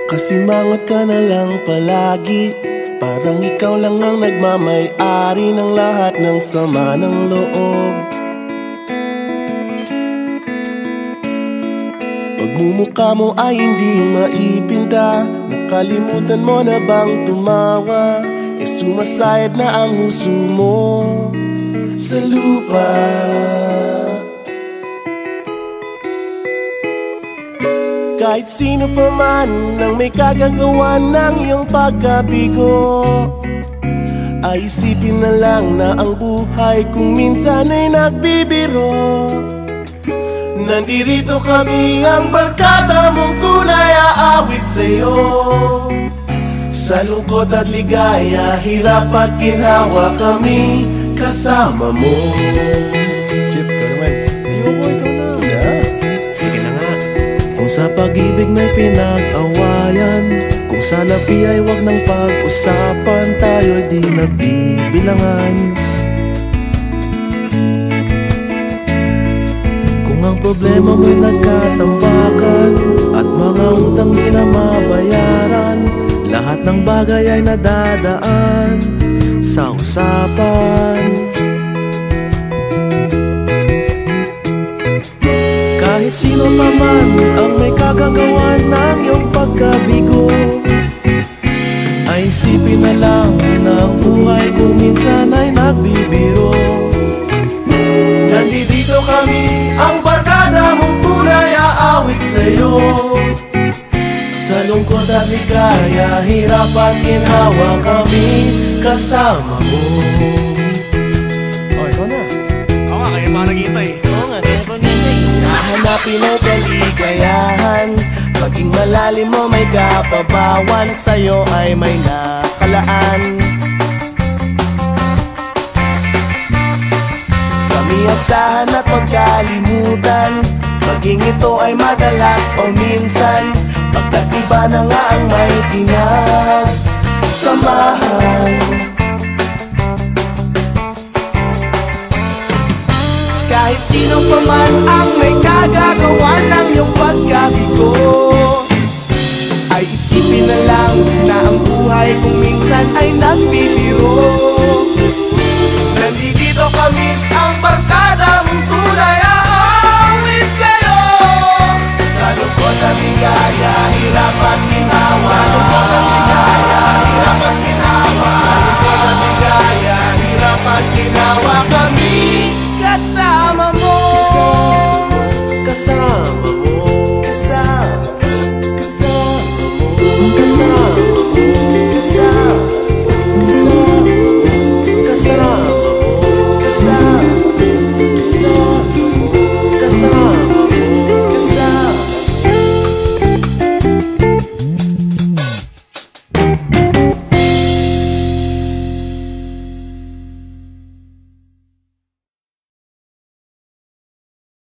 Kasimangot ka na lang palagi, parang ikaw lang ang nagmamay-ari ng lahat ng sama ng loob. Pagmumukha mo ay hindi maipinta, nakalimutan mo na bang tumawa? Sumasayad na ang huso mo sa lupa. Kahit sino pa man ang may kagagawa ng iyong pagkabigo, ay isipin na lang na ang buhay kung minsan ay nagbibiro. Nandirito kami, ang barkada mong tunay aawit sa'yo. Sa lungkot at ligaya, hirap at ginhawa, kami kasama mo. Chip, ka naman. Ayoko, ikaw na. Yeah. Sige na nga. Kung sa pag-ibig may pinag-awayan, kung sa labi ay wag nang pag-usapan, tayo'y di nagbibilangan. Kung ang problema mo'y nagkatambakan at mga utang di na mabayaran, lahat ng bagay ay nadadaan sa usapan. Kahit sino pa man ang may kagagawa ng iyong pagkabigo, ay isipin na lang na ang buhay kung minsan ay nagbibiro. Nandito kami, ang barkada mong tunay aawit sa'yo. Sa lungkot at ligaya, hirap at ginhawa, kami kasama mo. Oh, ikaw na. Oo nga, kaya pa naghihintay. Oo nga, kaya pa naghihintay. Hahanapin ang kaligayahan, maging malalim mo may kapabawan, sa'yo ay may nakalaan. Kami asahan at magkalimutan, maging ito ay madalas o minsan, pagkat iba na nga ang may pinagsamahan. Kahit sino pa man ang may kagagawa ng iyong pagkabigo, ay isipin na lang na ang buhay kung